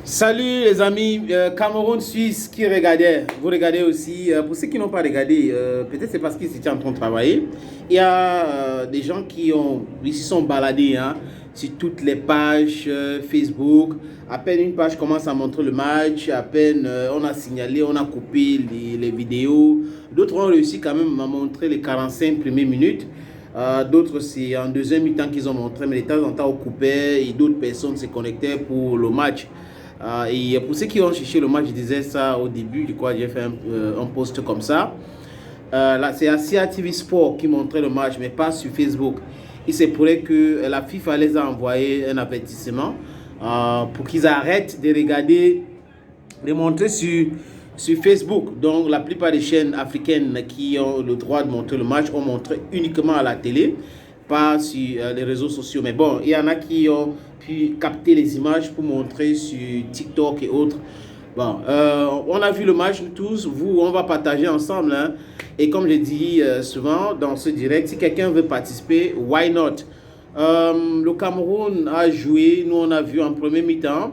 Salut les amis, Cameroun-Suisse qui regardait, vous regardez aussi. Pour ceux qui n'ont pas regardé, peut-être c'est parce qu'ils étaient en train de travailler. Il y a des gens ils se sont baladés sur toutes les pages Facebook. À peine une page commence à montrer le match, à peine on a signalé, on a coupé les vidéos. D'autres ont réussi quand même à montrer les 45 premières minutes. D'autres, c'est en deuxième mi-temps qu'ils ont montré, mais de temps en temps, on coupait et d'autres personnes se connectaient pour le match. Et pour ceux qui ont cherché le match, je disais ça au début, je crois j'ai fait un post comme ça. Là, c'est Asia TV Sport qui montrait le match, mais pas sur Facebook. Il se pourrait que la FIFA les a envoyé un avertissement pour qu'ils arrêtent de regarder, de montrer sur Facebook. Donc, la plupart des chaînes africaines qui ont le droit de montrer le match ont montré uniquement à la télé, pas sur les réseaux sociaux. Mais bon, il y en a qui ont pu capter les images pour montrer sur TikTok et autres. Bon, on a vu le match tous, vous, on va partager ensemble. Et comme je dis souvent dans ce direct, si quelqu'un veut participer, why not? Le Cameroun a joué, nous on a vu en premier mi-temps.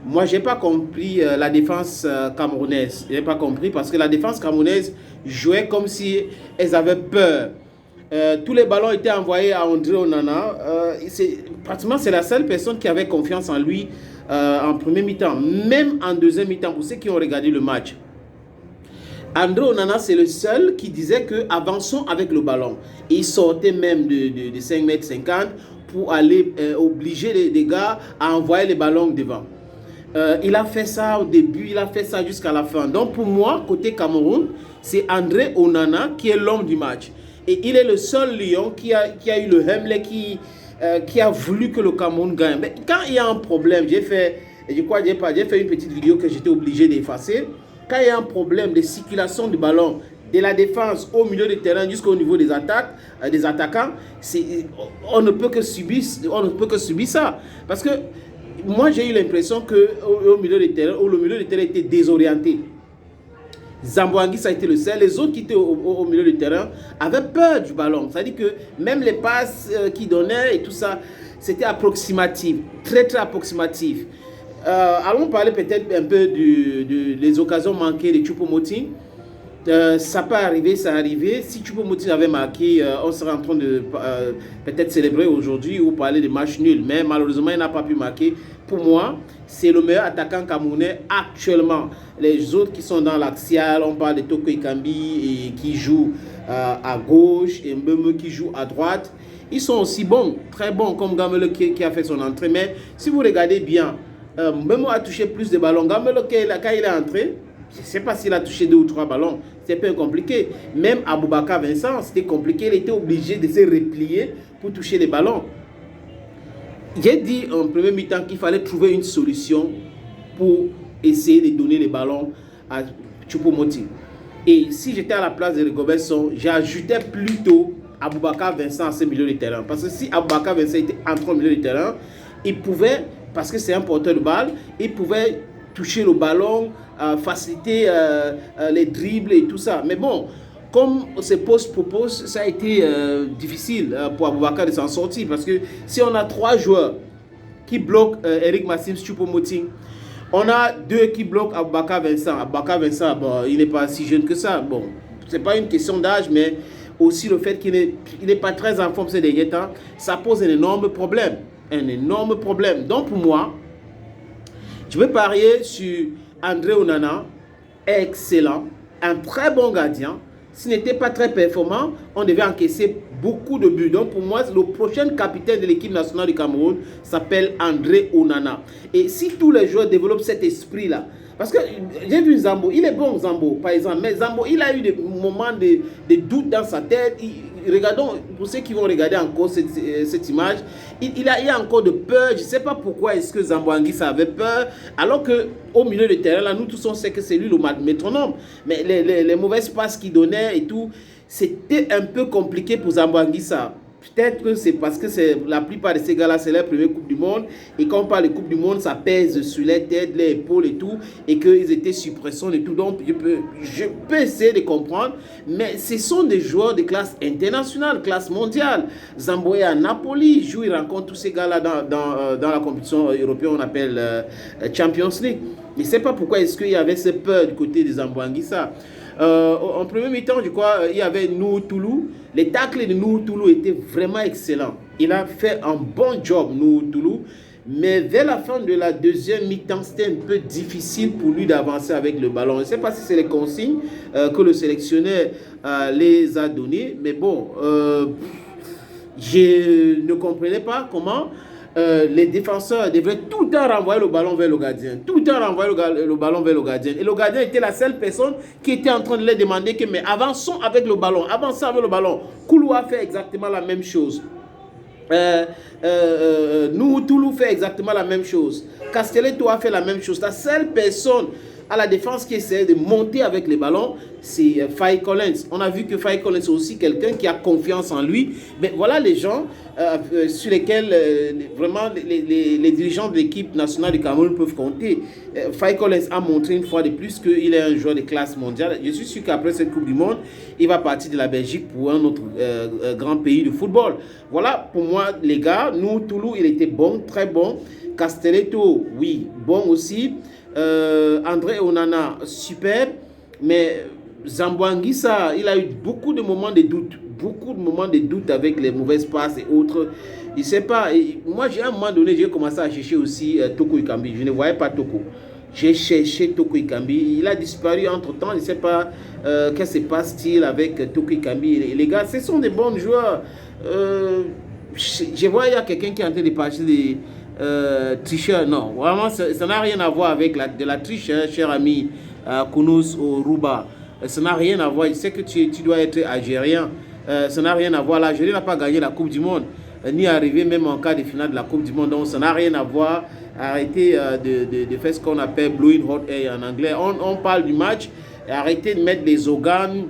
Moi, je n'ai pas compris la défense camerounaise. Je n'ai pas compris parce que la défense camerounaise jouait comme si elles avaient peur. Tous les ballons étaient envoyés à André Onana. Pratiquement, c'est la seule personne qui avait confiance en lui en premier mi-temps. Même en deuxième mi-temps, pour ceux qui ont regardé le match. André Onana, c'est le seul qui disait que avançons avec le ballon. Et il sortait même de 5,50 m pour aller obliger les gars à envoyer les ballons devant. Il a fait ça au début, il a fait ça jusqu'à la fin. Donc pour moi, côté Cameroun, c'est André Onana qui est l'homme du match. Et il est le seul lion qui a eu le Hemley qui a voulu que le Cameroun gagne. Mais quand il y a un problème, j'ai fait une petite vidéo que j'étais obligé d'effacer. Quand il y a un problème de circulation du ballon, de la défense au milieu du terrain jusqu'au niveau des attaques, des attaquants, on ne peut que subir ça. Parce que moi, j'ai eu l'impression qu'au milieu du terrain, le milieu du terrain était désorienté. Zambo Anguissa a été le seul. Les autres qui étaient au milieu du terrain avaient peur du ballon. C'est-à-dire que même les passes qu'ils donnaient et tout ça, c'était approximatif, très très approximatif. Allons parler peut-être un peu des occasions manquées de Choupo-Moting. Ça peut arriver, ça arrivé. Si Choupo-Moting avait marqué, on serait en train de peut-être célébrer aujourd'hui ou parler de match nul. Mais malheureusement, il n'a pas pu marquer. Pour moi, c'est le meilleur attaquant camerounais actuellement. Les autres qui sont dans l'axial, on parle de Toko Ekambi et qui joue à gauche et Mbembe qui joue à droite. Ils sont aussi bons, très bons, comme Gamele qui a fait son entrée. Mais si vous regardez bien, Mbembe a touché plus de ballons. Gamele, quand il est entré, je ne sais pas s'il a touché 2 ou 3 ballons. C'est un peu compliqué. Même Aboubakar Vincent, c'était compliqué. Il était obligé de se replier pour toucher les ballons. J'ai dit en premier mi-temps qu'il fallait trouver une solution pour essayer de donner les ballons à Choupo-Moting. Et si j'étais à la place de Rigobert Song, j'ajoutais plutôt Aboubakar Vincent à ce milieu de terrain. Parce que si Aboubakar Vincent était entré au milieu de terrain, il pouvait, parce que c'est un porteur de balle, il pouvait toucher le ballon, faciliter les dribbles et tout ça. Mais bon, comme ce poste propose, ça a été difficile pour Aboubakar de s'en sortir. Parce que si on a 3 joueurs qui bloquent Eric Massime Choupo-Moting, on a 2 qui bloquent Aboubakar Vincent. Aboubakar Vincent, bon, il n'est pas si jeune que ça. Bon, ce n'est pas une question d'âge, mais aussi le fait qu'il n'est pas très en forme ces derniers temps, ça pose un énorme problème. Un énorme problème. Donc pour moi, je vais parier sur André Onana, excellent, un très bon gardien. S'il n'était pas très performant, on devait encaisser beaucoup de buts. Donc pour moi, le prochain capitaine de l'équipe nationale du Cameroun s'appelle André Onana. Et si tous les joueurs développent cet esprit-là, parce que j'ai vu Zambo, il est bon Zambo par exemple, mais Zambo, il a eu des moments de doute dans sa tête. Regardons, pour ceux qui vont regarder encore cette image, il a encore de peur. Je ne sais pas pourquoi est-ce que Zambo Anguissa avait peur, alors qu'au milieu de terrain, là, nous tous on sait que c'est lui le métronome. Mais les mauvaises passes qu'il donnait et tout, c'était un peu compliqué pour Zambo Anguissa. Peut-être que c'est parce que la plupart de ces gars-là, c'est leur première Coupe du Monde. Et quand on parle de Coupe du Monde, ça pèse sur les têtes, les épaules et tout. Et qu'ils étaient sous pression et tout. Donc, je peux essayer de comprendre. Mais ce sont des joueurs de classe internationale, classe mondiale. Zamboya à Napoli joue, il rencontre tous ces gars-là dans la compétition européenne, on appelle Champions League. Je ne sais pas pourquoi est-ce qu'il y avait cette peur du côté de Zambo Anguissa. En premier mi-temps, je crois, il y avait Nour Toulou. Les tacles de Nour Toulou étaient vraiment excellents. Il a fait un bon job, Nour Toulou. Mais vers la fin de la deuxième mi-temps, c'était un peu difficile pour lui d'avancer avec le ballon. Je ne sais pas si c'est les consignes que le sélectionneur les a données. Mais bon, je ne comprenais pas comment les défenseurs devraient tout le temps renvoyer le ballon vers le gardien. Tout le temps renvoyer le ballon vers le gardien. Et le gardien était la seule personne qui était en train de leur demander que, mais avançons avec le ballon, avancons avec le ballon. Koulou a fait exactement la même chose. Toulou fait exactement la même chose. Castelletto a fait la même chose. La seule personne à la défense qui essaie de monter avec les ballons, c'est Faye Collins. On a vu que Faye Collins est aussi quelqu'un qui a confiance en lui. Mais voilà les gens sur lesquels vraiment les dirigeants de l'équipe nationale du Cameroun peuvent compter. Faye Collins a montré une fois de plus qu'il est un joueur de classe mondiale. Je suis sûr qu'après cette Coupe du Monde, il va partir de la Belgique pour un autre grand pays de football. Voilà pour moi les gars. Nous, Toulou, il était bon, très bon. Castelletto, oui, bon aussi. André Onana, super. Mais Zambo Anguissa, il a eu beaucoup de moments de doute. Beaucoup de moments de doute avec les mauvaises passes et autres. Je ne sais pas. Moi, à un moment donné, j'ai commencé à chercher aussi Toko Ekambi. Je ne voyais pas Toko. J'ai cherché Toko Ekambi. Il a disparu entre-temps. Je ne sais pas qu'est-ce qui se passe-t-il avec Toko Ekambi. Les gars, ce sont des bons joueurs. Je vois, il y a quelqu'un qui est en train de partir des tricheurs. Non, vraiment, ça n'a rien à voir avec de la triche, hein, cher ami Kounous ou Rouba. Ça n'a rien à voir. Je sais que tu dois être algérien. Ça n'a rien à voir. L'Algérie n'a pas gagné la Coupe du Monde, ni arrivé même en quart de finale de la Coupe du Monde. Donc, ça n'a rien à voir. Arrêtez de faire ce qu'on appelle blowing hot air en anglais. On parle du match. Arrêtez de mettre des organes.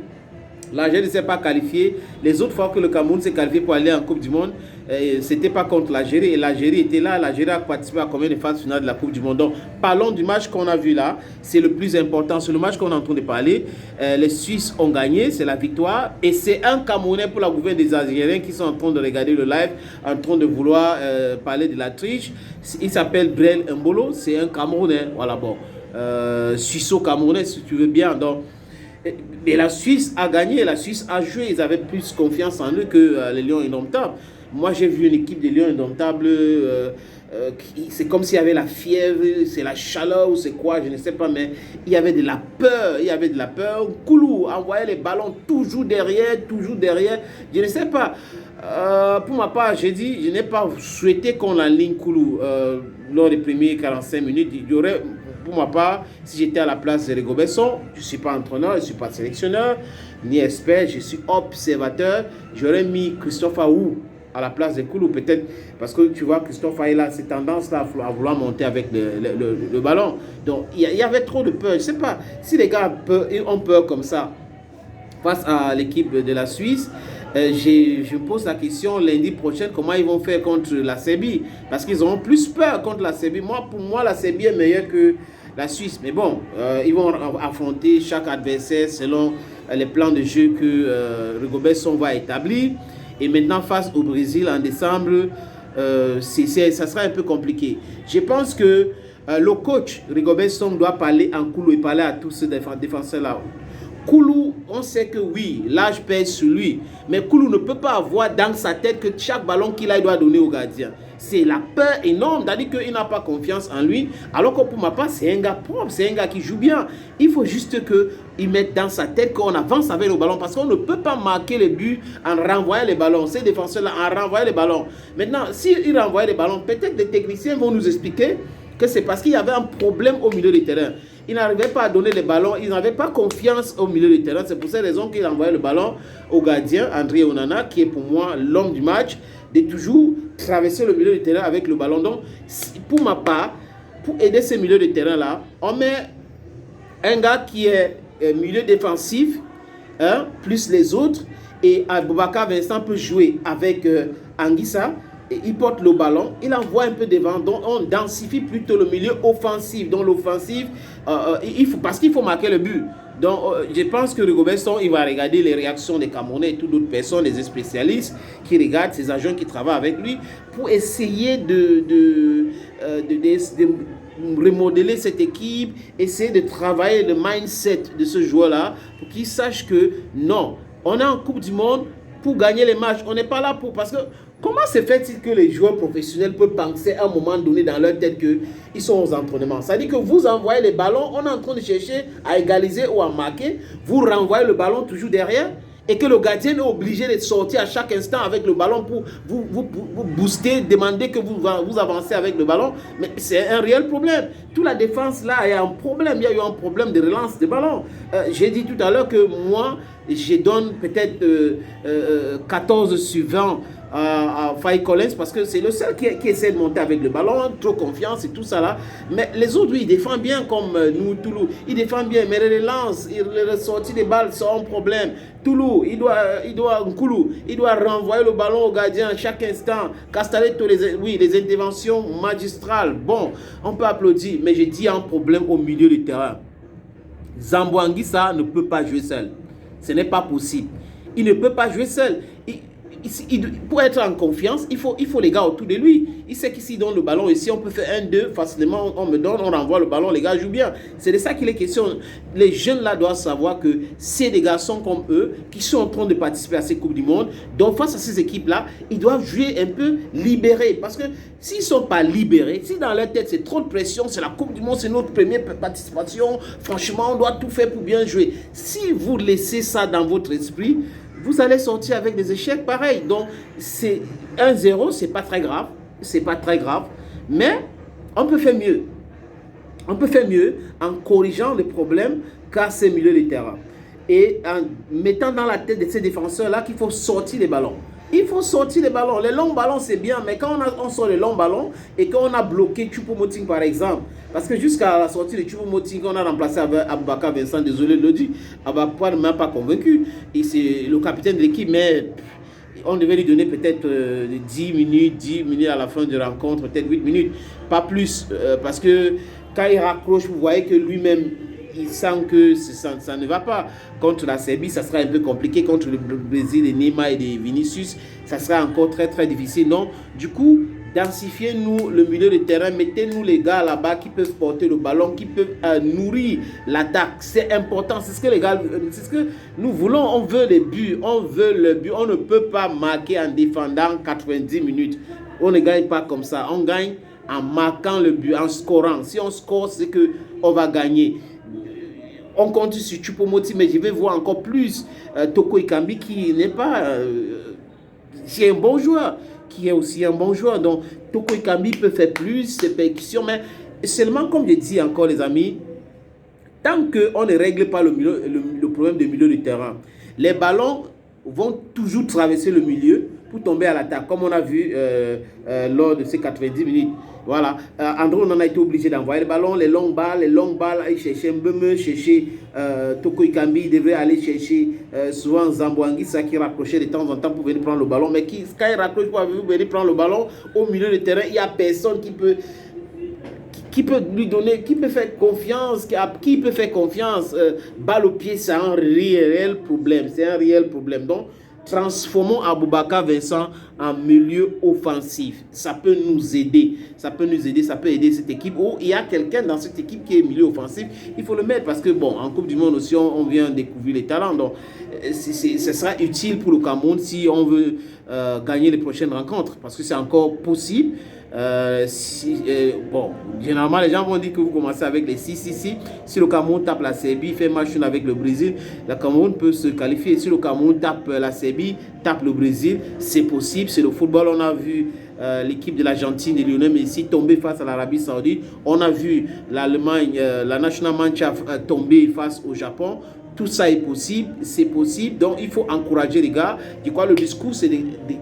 L'Algérie ne s'est pas qualifiée. Les autres fois que le Cameroun s'est qualifié pour aller en Coupe du Monde, ce n'était pas contre l'Algérie. Et l'Algérie était là. L'Algérie a participé à combien de phases finales de la Coupe du Monde. Donc, parlons du match qu'on a vu là. C'est le plus important. C'est le match qu'on est en train de parler. Les Suisses ont gagné. C'est la victoire. Et c'est un Camerounais pour la gouverne des Algériens qui sont en train de regarder le live, en train de vouloir parler de la triche. Il s'appelle Brel Mbolo. C'est un Camerounais. Voilà, bon. Suisse-Camerounais, si tu veux bien. Donc, et la Suisse a gagné, la Suisse a joué, ils avaient plus confiance en eux que les Lions Indomptables. Moi, j'ai vu une équipe de Lions Indomptables, c'est comme s'il y avait la fièvre, c'est la chaleur ou c'est quoi, je ne sais pas, mais il y avait de la peur, il y avait de la peur. Koulou envoyait les ballons toujours derrière, je ne sais pas. Pour ma part, j'ai dit, je n'ai pas souhaité qu'on aligne Koulou lors des premiers 45 minutes. Il y aurait... Pour ma part, si j'étais à la place de Rigobert Song, je ne suis pas entraîneur, je ne suis pas sélectionneur, ni expert, je suis observateur. J'aurais mis Christophe Aou à la place de Koulou, peut-être parce que tu vois, Christophe Aou a cette tendance-là à vouloir monter avec le ballon. Donc, il y avait trop de peur. Je ne sais pas si les gars ont peur comme ça face à l'équipe de la Suisse. Je pose la question lundi prochain, comment ils vont faire contre la Serbie, parce qu'ils auront plus peur contre la Serbie. Pour moi, la Serbie est meilleure que la Suisse, mais bon, ils vont affronter chaque adversaire selon les plans de jeu que Rigobert Song va établir. Et maintenant, face au Brésil en décembre, ça sera un peu compliqué. Je pense que le coach Rigobert Song doit parler en Koulou et parler à tous ces défenseurs-là. Koulou, on sait que oui, l'âge pèse sur lui, mais Koulou ne peut pas avoir dans sa tête que chaque ballon qu'il a, il doit donner au gardien. C'est la peur énorme, c'est-à-dire qu'il n'a pas confiance en lui, alors que pour ma part, c'est un gars propre, c'est un gars qui joue bien. Il faut juste qu'il mette dans sa tête qu'on avance avec le ballon, parce qu'on ne peut pas marquer les buts en renvoyant les ballons. Ces défenseurs-là, en renvoyant les ballons. Maintenant, s'ils renvoient les ballons, peut-être les techniciens vont nous expliquer que c'est parce qu'il y avait un problème au milieu du terrain. Ils n'arrivaient pas à donner les ballons, ils n'avaient pas confiance au milieu du terrain. C'est pour cette raison qu'il envoyait le ballon au gardien, André Onana, qui est pour moi l'homme du match, de toujours traverser le milieu du terrain avec le ballon. Donc, pour ma part, pour aider ce milieu de terrain-là, on met un gars qui est milieu défensif, hein, plus les autres, Et Aboubakar Vincent peut jouer avec Anguissa. Et il porte le ballon, il envoie un peu devant, donc on densifie plutôt le milieu offensif. Donc l'offensive, parce qu'il faut marquer le but. Donc je pense que Rigobert Song, il va regarder les réactions des Camerounais et toutes d'autres personnes, des spécialistes qui regardent, ces agents qui travaillent avec lui, pour essayer de remodeler cette équipe, essayer de travailler le mindset de ce joueur-là, pour qu'il sache que non, on est en Coupe du Monde pour gagner les matchs. On n'est pas là pour... Parce que comment se fait-il que les joueurs professionnels peuvent penser à un moment donné dans leur tête qu'ils sont aux entraînements? Ça veut dire que vous envoyez les ballons, on est en train de chercher à égaliser ou à marquer, vous renvoyez le ballon toujours derrière, et que le gardien est obligé de sortir à chaque instant avec le ballon pour vous booster, demander que vous avancez avec le ballon. Mais c'est un réel problème. Toute la défense là, il y a un problème. Il y a eu un problème de relance de ballon. J'ai dit tout à l'heure que moi, je donne peut-être 14 sur 20 à Faye Collins parce que c'est le seul qui essaie de monter avec le ballon, trop confiance et tout ça là. Mais les autres, oui, ils défendent bien comme nous, Toulouse. Ils défendent bien, mais les relances, les sorties des balles sont un problème. Toulouse, il doit renvoyer le ballon au gardien à chaque instant. Castaletto, les interventions magistrales. Bon, on peut applaudir, mais j'ai dit un problème au milieu du terrain. Zambo Anguissa ne peut pas jouer seul. Ce n'est pas possible. Il ne peut pas jouer seul. Pour être en confiance, il faut les gars autour de lui. Il sait qu'ici, donne le ballon, ici, on peut faire 1-2 facilement. On me donne, on renvoie le ballon, les gars jouent bien. C'est de ça qu'il est question. Les jeunes là doivent savoir que c'est des garçons comme eux qui sont en train de participer à ces Coupes du Monde. Donc, face à ces équipes-là, ils doivent jouer un peu libérés. Parce que s'ils ne sont pas libérés, si dans leur tête c'est trop de pression, c'est la Coupe du Monde, c'est notre première participation, franchement, on doit tout faire pour bien jouer. Si vous laissez ça dans votre esprit, vous allez sortir avec des échecs pareils. Donc, c'est 1-0, c'est pas très grave. C'est pas très grave. Mais, on peut faire mieux. On peut faire mieux en corrigeant les problèmes qu'a ces milieux de terrain. Et en mettant dans la tête de ces défenseurs-là qu'il faut sortir les ballons. Il faut sortir les ballons. Les longs ballons, c'est bien, mais quand on sort les longs ballons et qu'on a bloqué Choupo-Moting, par exemple, parce que jusqu'à la sortie de Choupo-Moting, on a remplacé Aboubakar Vincent, désolé de le dire, Aboubakar ne m'a pas convaincu. Et c'est le capitaine de l'équipe, mais on devait lui donner peut-être 10 minutes à la fin de la rencontre, peut-être 8 minutes, pas plus, parce que quand il raccroche, vous voyez que lui-même, il sent que ça ne va pas. Contre la Serbie, ça sera un peu compliqué. Contre le Brésil, de Neymar et de Vinicius, ça sera encore très très difficile. Donc, du coup, densifiez-nous le milieu de terrain, mettez-nous les gars là-bas qui peuvent porter le ballon, qui peuvent nourrir l'attaque. C'est important, c'est ce que les gars, c'est ce que nous voulons. On veut les buts, on veut le but. On ne peut pas marquer en défendant 90 minutes. On ne gagne pas comme ça. On gagne en marquant le but, en scorant. Si on score, c'est que on va gagner. On compte sur Choupo-Moting, mais je vais voir encore plus Toko Ekambi qui n'est pas... qui est un bon joueur, qui est aussi un bon joueur. Donc, Toko Ekambi peut faire plus de percussions, mais seulement, comme je dis encore, les amis, tant qu'on ne règle pas le problème du milieu du terrain, les ballons vont toujours traverser le milieu pour tomber à l'attaque, comme on a vu lors de ces 90 minutes. Voilà, André, on en a été obligé d'envoyer le ballon, les longues balles, aller chercher Mbeme, chercher Toko Ekambi, il devrait aller chercher souvent Zambo Anguissa qui raccrochait de temps en temps pour venir prendre le ballon. Mais quand il raccroche pour venir prendre le ballon au milieu du terrain, il n'y a personne qui peut lui donner, qui peut faire confiance, qui peut faire confiance. Balle au pied, c'est un réel problème. C'est un réel problème. Donc, transformons Aboubakar Vincent en milieu offensif. Ça peut nous aider. Ça peut nous aider. Ça peut aider cette équipe. Ou il y a quelqu'un dans cette équipe qui est milieu offensif. Il faut le mettre parce que, bon, en Coupe du Monde aussi, on vient découvrir les talents. Donc, ce sera utile pour le Cameroun si on veut gagner les prochaines rencontres. Parce que c'est encore possible. Bon, généralement les gens vont dire que vous commencez avec les 6-6-6. Si le Cameroun tape la Serbie, fait match avec le Brésil, le Cameroun peut se qualifier. Si le Cameroun tape la Serbie, tape le Brésil, c'est possible, c'est le football. On a vu l'équipe de l'Argentine de Lionel Messi tomber face à l'Arabie Saoudite. On a vu l'Allemagne, la National Mannschaft tomber face au Japon. Tout ça est possible, c'est possible. Donc il faut encourager les gars. Je crois que le discours, c'est de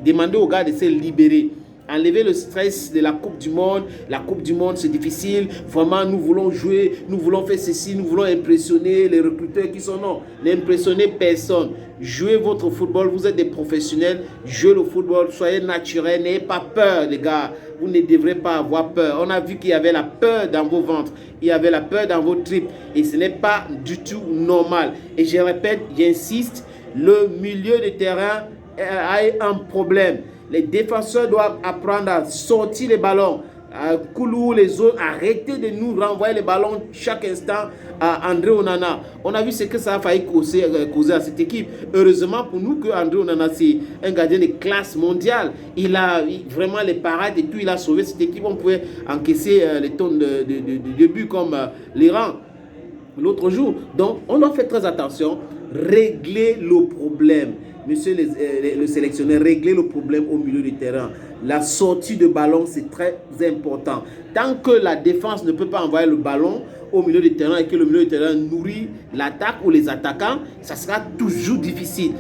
demander aux gars de se libérer. enlever le stress de la Coupe du Monde. La Coupe du Monde, c'est difficile. Vraiment, nous voulons jouer, nous voulons faire ceci, nous voulons impressionner les recruteurs qui sont non. N'impressionnez personne. Jouez votre football, vous êtes des professionnels. Jouez le football, soyez naturels, n'ayez pas peur, les gars. Vous ne devrez pas avoir peur. On a vu qu'il y avait la peur dans vos ventres, il y avait la peur dans vos tripes. Et ce n'est pas du tout normal. Et je répète, j'insiste, le milieu de terrain a un problème. Les défenseurs doivent apprendre à sortir les ballons. Koulou, les autres, arrêtez de nous renvoyer les ballons chaque instant à André Onana. On a vu ce que ça a failli causer à cette équipe. Heureusement pour nous que André Onana, c'est un gardien de classe mondiale. Il a vraiment les parades et tout, il a sauvé cette équipe. On pouvait encaisser les tonnes de buts comme l'Iran l'autre jour. Donc, on doit faire très attention. Régler le problème. Monsieur le sélectionneur, régler le problème au milieu du terrain. La sortie de ballon, c'est très important. Tant que la défense ne peut pas envoyer le ballon au milieu du terrain et que le milieu du terrain nourrit l'attaque ou les attaquants, ça sera toujours difficile.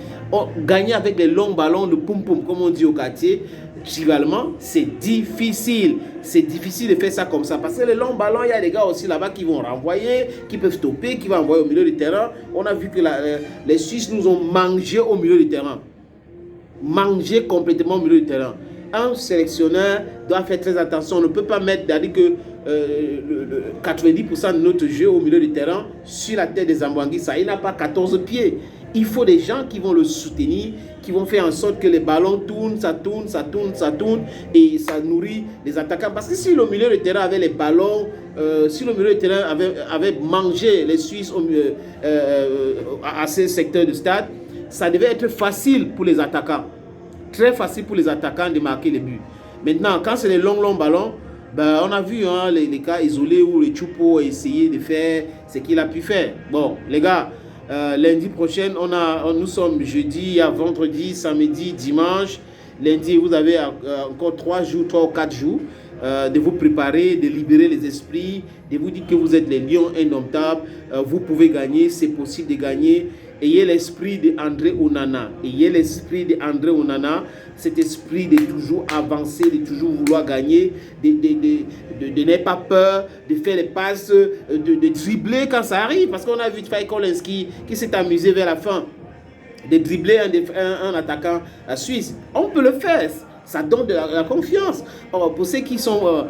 Gagner avec les longs ballons de poum-poum, comme on dit au quartier, trivalement, c'est difficile. C'est difficile de faire ça comme ça. Parce que les longs ballons, il y a des gars aussi là-bas qui vont renvoyer, qui peuvent stopper, qui vont envoyer au milieu du terrain. On a vu que les Suisses nous ont mangé au milieu du terrain. Mangé complètement au milieu du terrain. Un sélectionneur doit faire très attention. On ne peut pas mettre, c'est-à-dire que 90% de notre jeu au milieu du terrain sur la tête des Ambangui. Il n'a pas 14 pieds. Il faut des gens qui vont le soutenir, qui vont faire en sorte que les ballons tournent, ça tourne, ça tourne, ça tourne, et ça nourrit les attaquants. Parce que si le milieu de terrain avait les ballons, si le milieu de terrain avait mangé les Suisses à ces secteurs du stade, ça devait être facile pour les attaquants. Très facile pour les attaquants de marquer les buts. Maintenant, quand c'est les longs ballons, ben, on a vu les cas isolés où le Choupo a essayé de faire ce qu'il a pu faire. Bon, les gars, lundi prochain, nous sommes jeudi, il y a vendredi, samedi, dimanche. Lundi, vous avez encore 3 ou 4 jours de vous préparer, de libérer les esprits, de vous dire que vous êtes les lions indomptables. Vous pouvez gagner, c'est possible de gagner. Ayez l'esprit d'André Onana. Ayez l'esprit d'André Onana. Cet esprit de toujours avancer, de toujours vouloir gagner, de n'aie pas peur, de faire les passes, de dribbler quand ça arrive. Parce qu'on a vu Faye Kolenski qui s'est amusé vers la fin de dribbler un attaquant suisse. On peut le faire. Ça donne de la confiance. Alors, pour ceux qui sont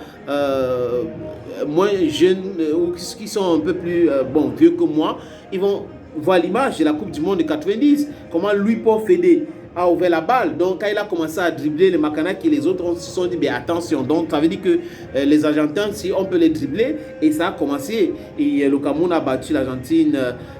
moins jeunes ou qui sont un peu plus vieux que moi, ils vont voir l'image de la Coupe du Monde de 90, comment Louis-Paul Fédé a ouvert la balle. Donc, quand il a commencé à dribbler les Macanak et les autres, se sont dit, bien attention. Donc, ça veut dire que les Argentins, si on peut les dribbler, et ça a commencé. Et le Cameroun a battu l'Argentine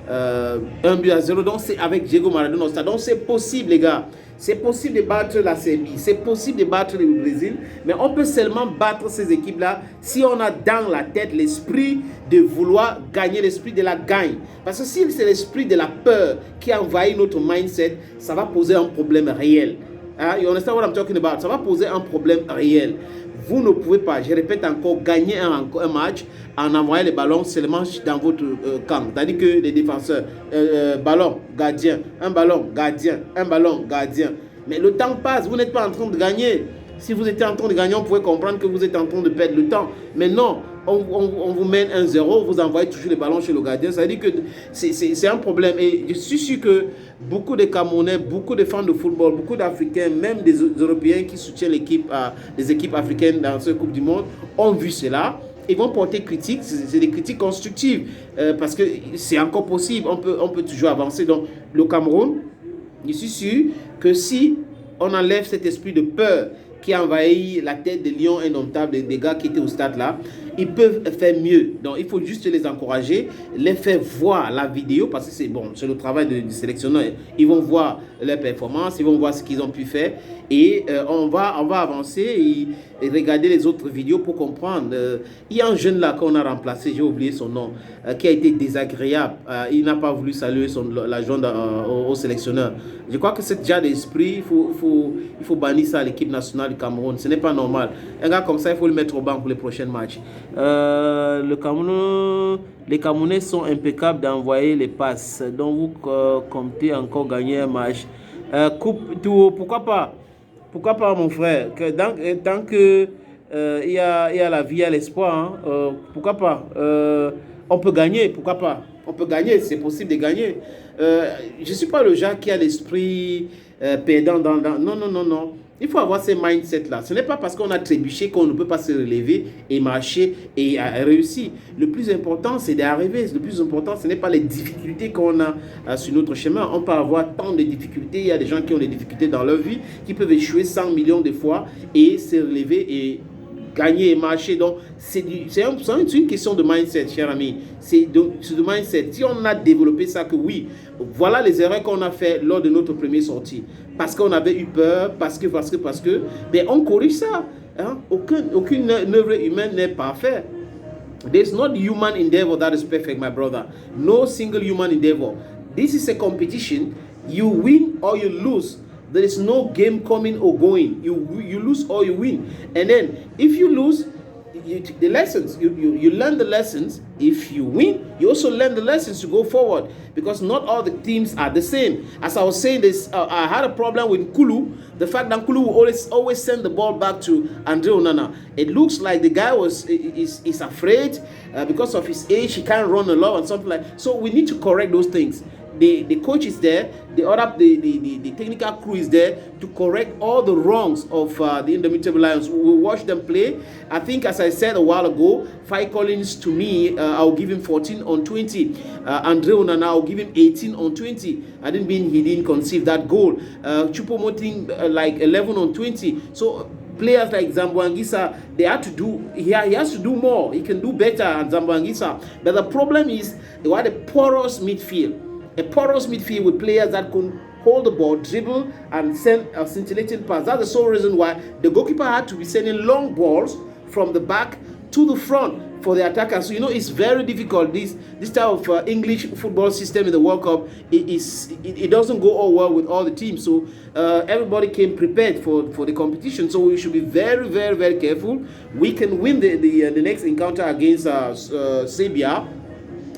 1-0. Donc, c'est avec Diego Maradona. Donc, c'est possible, les gars. C'est possible de battre la Serbie, c'est possible de battre le Brésil, mais on peut seulement battre ces équipes-là si on a dans la tête l'esprit de vouloir gagner, l'esprit de la gagne. Parce que si c'est l'esprit de la peur qui envahit notre mindset, ça va poser un problème réel. You understand what I'm talking about? Ça va poser un problème réel. Vous ne pouvez pas, je répète encore, gagner un match en envoyant les ballons seulement dans votre camp. C'est-à-dire que les défenseurs, ballon, gardien, un ballon, gardien, un ballon, gardien. Mais le temps passe, vous n'êtes pas en train de gagner. Si vous étiez en train de gagner, on pourrait comprendre que vous êtes en train de perdre le temps. Mais non, on vous mène 1-0, vous envoyez toujours les ballons chez le gardien. Ça veut dire que c'est un problème. Et je suis sûr que beaucoup de Camerounais, beaucoup de fans de football, beaucoup d'Africains, même des Européens qui soutiennent les équipes africaines dans cette Coupe du Monde, ont vu cela. Ils vont porter critiques, c'est des critiques constructives, parce que c'est encore possible, on peut toujours avancer. Donc le Cameroun, je suis sûr que si on enlève cet esprit de peur qui a envahi la tête des lions indomptables, des gars qui étaient au stade là, ils peuvent faire mieux. Donc il faut juste les encourager, les faire voir la vidéo, parce que c'est le travail du sélectionneur. Ils vont voir leurs performances, ils vont voir ce qu'ils ont pu faire, et on va avancer et regarder les autres vidéos pour comprendre. Il y a un jeune là qu'on a remplacé, j'ai oublié son nom, qui a été désagréable. Il n'a pas voulu saluer la jointe au sélectionneur. Je crois que c'est déjà d'esprit, il faut bannir ça à l'équipe nationale du Cameroun. Ce n'est pas normal. Un gars comme ça, il faut le mettre au banc pour les prochains matchs. Les Camerounais sont impeccables d'envoyer les passes. Donc vous comptez encore gagner un match. Coupe tout, pourquoi pas? Pourquoi pas, mon frère? Tant que il y a la vie, il y a l'espoir, hein, pourquoi pas? On peut gagner, pourquoi pas? On peut gagner, c'est possible de gagner. Je ne suis pas le genre qui a l'esprit perdant Non, non, non, non. Il faut avoir ces mindsets-là. Ce n'est pas parce qu'on a trébuché qu'on ne peut pas se relever et marcher et réussir. Le plus important, c'est d'arriver. Le plus important, ce n'est pas les difficultés qu'on a sur notre chemin. On peut avoir tant de difficultés. Il y a des gens qui ont des difficultés dans leur vie, qui peuvent échouer 100 millions de fois et se relever et gagner et marcher. Donc, c'est une question de mindset, cher ami. C'est de mindset. Si on a développé ça, que oui, voilà les erreurs qu'on a fait lors de notre première sortie. Parce qu'on avait eu peur, parce que, mais on corrige ça. Hein? Aucune œuvre humaine n'est parfaite. There's not human endeavor that is perfect, my brother. No single human endeavor. This is a competition. You win or you lose. There is no game coming or going. You lose or you win. And then if you lose, the lessons, you learn the lessons. If you win, you also learn the lessons to go forward, because not all the teams are the same. As I was saying this, I had a problem with Kulu. The fact that Kulu will always send the ball back to Andre Onana. It looks like the guy is afraid because of his age. He can't run a lot and something like. So we need to correct those things. The coach is there, the technical crew is there to correct all the wrongs of the Indomitable Lions. We will watch them play. I think, as I said a while ago, Faye Collins, to me, I'll give him 14 on 20. Andre Onana, I'll give him 18 on 20. I didn't mean he didn't conceive that goal. Choupo-Moting, like 11 on 20. So players like Zambo Anguissa, he has to do more. He can do better than Zambo Anguissa. But the problem is, they had a porous midfield. A porous midfield with players that could hold the ball, dribble, and send a scintillating pass. That's the sole reason why the goalkeeper had to be sending long balls from the back to the front for the attackers. So, it's very difficult. This type of English football system in the World Cup, it doesn't go all well with all the teams. So everybody came prepared for the competition. So we should be very, very, very careful. We can win the next encounter against Serbia.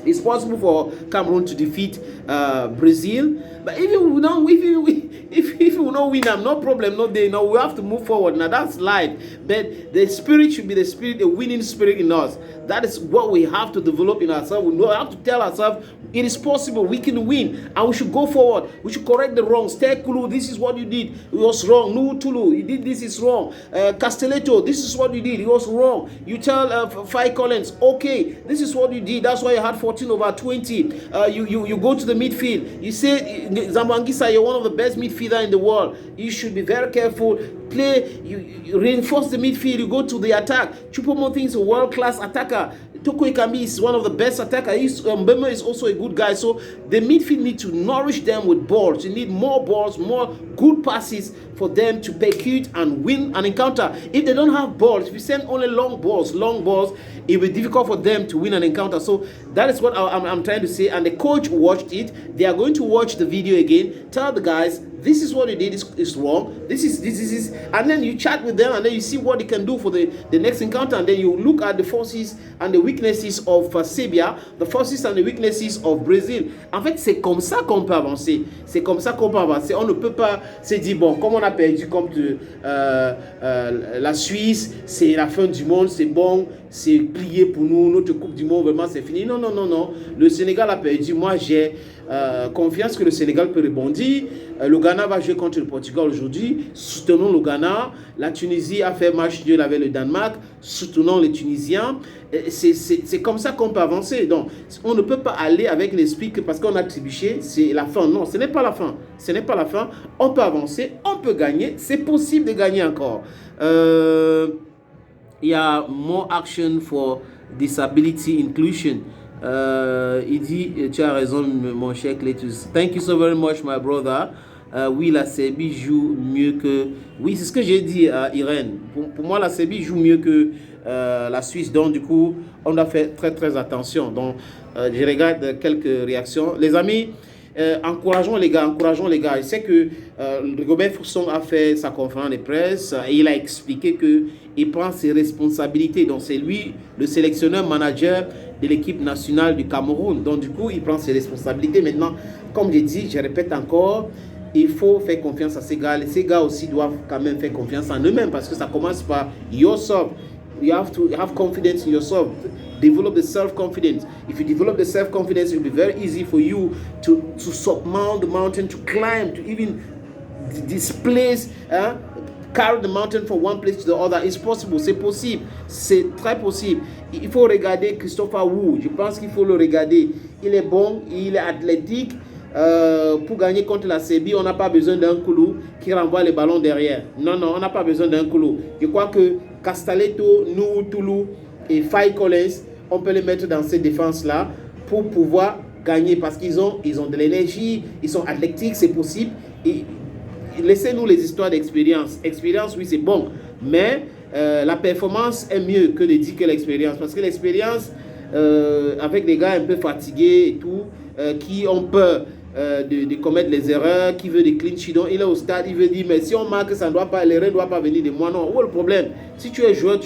It's possible for Cameroon to defeat Brazil, but if we don't win them, no problem, no day. No, we have to move forward. Now that's life. But the spirit should be the winning spirit in us. That is what we have to develop in ourselves. We have to tell ourselves it is possible. We can win, and we should go forward. We should correct the wrongs. Tekulu, this is what you did. It was wrong. Nutulu, you did this is wrong. Castelletto, this is what you did. It was wrong. You tell Faye Collins, okay, this is what you did. That's why you had 14 over 20. You go to the midfield. You say, Zambo Anguissa, you're one of the best midfielders in the world. You should be very careful. Play, you reinforce the midfield. You go to the attack. Choupo-Moting is a world-class attacker. Toko Ekambi is one of the best attackers. Mbemba is also a good guy. So the midfield need to nourish them with balls. You need more balls, more good passes for them to execute and win an encounter. If they don't have balls, if you send only long balls, it will be difficult for them to win an encounter. So that is what I'm trying to say. And the coach watched it. They are going to watch the video again. Tell the guys, this is what you did is wrong. This is, and then you chat with them, and then you see what they can do for the next encounter, and then you look at the forces and the weaknesses of Serbia, the forces and the weaknesses of Brazil. En fait, c'est comme ça qu'on peut avancer. C'est comme ça qu'on peut avancer. On ne peut pas se dire, bon, comme on a perdu contre la Suisse, c'est la fin du monde, c'est bon, c'est plié pour nous, notre Coupe du Monde, vraiment, c'est fini. Non, non, non, non. Le Sénégal a perdu. Moi, j'ai confiance que le Sénégal peut rebondir. Le Ghana va jouer contre le Portugal aujourd'hui. Soutenons le Ghana. La Tunisie a fait match nul avec le Danemark. Soutenons les Tunisiens. C'est comme ça qu'on peut avancer. Donc, on ne peut pas aller avec l'esprit que parce qu'on a trébuché, c'est la fin. Non, ce n'est pas la fin. Ce n'est pas la fin. On peut avancer, on peut gagner. C'est possible de gagner encore. Il y a more action for disability inclusion. Il dit, tu as raison, mon cher Cletus. Thank you so very much, my brother. Oui, la Serbie joue mieux que... Oui, c'est ce que j'ai dit, Irène. Pour moi, la Serbie joue mieux que la Suisse. Donc, du coup, on doit faire très, très attention. Donc, je regarde quelques réactions. Les amis, encourageons les gars. Je sais que Robert Fousson a fait sa conférence de presse et il a expliqué qu'il prend ses responsabilités. Donc, c'est lui, le sélectionneur manager de l'équipe nationale du Cameroun. Donc, du coup, il prend ses responsabilités. Maintenant, comme j'ai dit, je répète encore, il faut faire confiance à ces gars. Ces gars aussi doivent quand même faire confiance en eux-mêmes parce que ça commence par yourself. You have to have confidence in yourself. Develop the self-confidence. If you develop the self-confidence, it will be very easy for you to surmount the mountain, to climb, to even displace, carry the mountain from one place to the other. It's possible, c'est possible, c'est très possible. Il faut regarder Christopher Wu, je pense qu'il faut le regarder. Il est bon, il est athlétique. Pour gagner contre la Serbie, on n'a pas besoin d'un Koulou qui renvoie les ballons derrière. Non, on n'a pas besoin d'un Koulou. Je crois que Castelletto, Nou, Toulou et Faye Collins, on peut les mettre dans ces défenses-là pour pouvoir gagner parce qu'ils ont de l'énergie, ils sont athlétiques, c'est possible. Et laissez-nous les histoires d'expérience. Expérience, oui, c'est bon, mais la performance est mieux que de dire que l'expérience. Parce que l'expérience, avec des gars un peu fatigués et tout, qui ont peur de commettre les erreurs, qui veut des clean sheets, donc il est au stade, il veut dire, mais si on marque, ça ne doit pas, l'erreur ne doit pas venir de moi. Non, où est le problème? Si tu es joueur,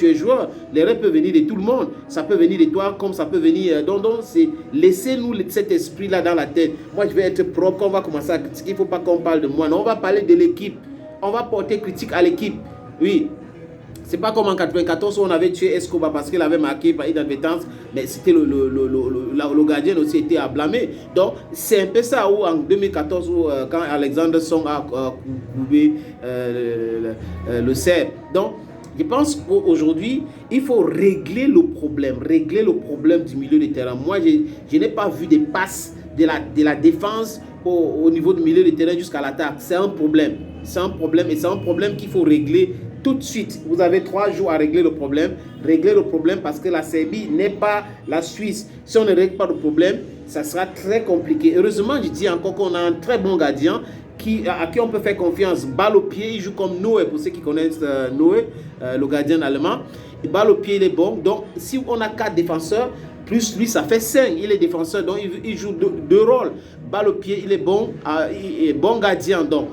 l'erreur peut venir de tout le monde. Ça peut venir de toi, comme ça peut venir. Donc c'est laissez-nous cet esprit-là dans la tête. Moi, je vais être propre, on va commencer à critiquer, il ne faut pas qu'on parle de moi. Non, on va parler de l'équipe. On va porter critique à l'équipe. Oui. C'est pas comme en 94 où on avait tué Escobar parce qu'il avait marqué par inadvertance, mais c'était le gardien aussi était à blâmer. Donc c'est un peu ça où en 2014 où, quand Alexander Song a coupé le Serbe. Donc je pense qu'aujourd'hui il faut régler le problème du milieu de terrain. Moi je n'ai pas vu des passes de la défense au niveau du milieu de terrain jusqu'à l'attaque. C'est un problème et c'est un problème qu'il faut régler tout de suite. Vous avez 3 jours à régler le problème. Régler le problème parce que la Serbie n'est pas la Suisse. Si on ne règle pas le problème, ça sera très compliqué. Heureusement, je dis encore qu'on a un très bon gardien à qui on peut faire confiance. Balle au pied, il joue comme Noé, pour ceux qui connaissent Noé, le gardien allemand. Et balle au pied, il est bon. Donc, si on a 4 défenseurs, plus lui, ça fait 5. Il est défenseur, donc il joue 2 rôles. Balle au pied, il est bon. Il est bon gardien, donc.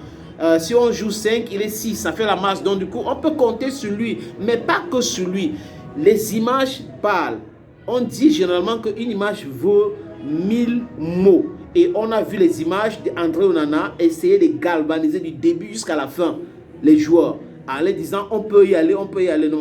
Si on joue 5, il est 6, ça fait la masse. Donc du coup, on peut compter sur lui, mais pas que sur lui. Les images parlent. On dit généralement qu'une image vaut 1000 mots. Et on a vu les images d'André Onana essayer de galvaniser du début jusqu'à la fin les joueurs. En les disant, on peut y aller. Non,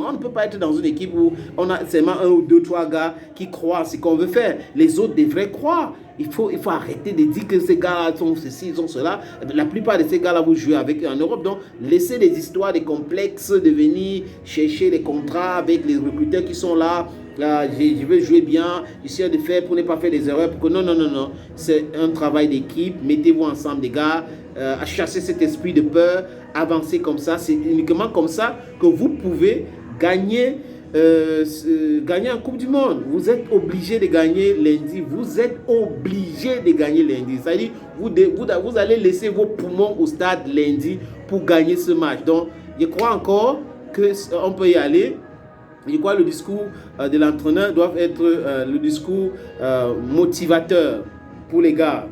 on ne peut pas être dans une équipe où on a seulement 1 ou 2, 3 gars qui croient ce qu'on veut faire. Les autres devraient croire. Il faut arrêter de dire que ces gars-là sont ceci, ils sont cela. La plupart de ces gars-là, vous jouez avec eux en Europe. Donc, laissez des histoires, des complexes de venir chercher des contrats avec les recruteurs qui sont là. Je veux jouer bien, j'essaie de faire pour ne pas faire des erreurs. Pour que non. C'est un travail d'équipe. Mettez-vous ensemble, les gars, à chasser cet esprit de peur, avancer comme ça. C'est uniquement comme ça que vous pouvez gagner en Coupe du Monde. Vous êtes obligé de gagner lundi. C'est-à-dire, vous allez laisser vos poumons au stade lundi pour gagner ce match. Donc, je crois encore qu'on peut y aller. Je crois que le discours de l'entraîneur doit être le discours motivateur pour les gars.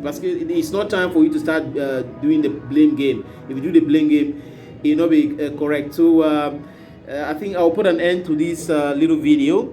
Parce que it's not time for you to start doing the blame game. If you do the blame game, it will not be correct. So, I think I'll put an end to this little video.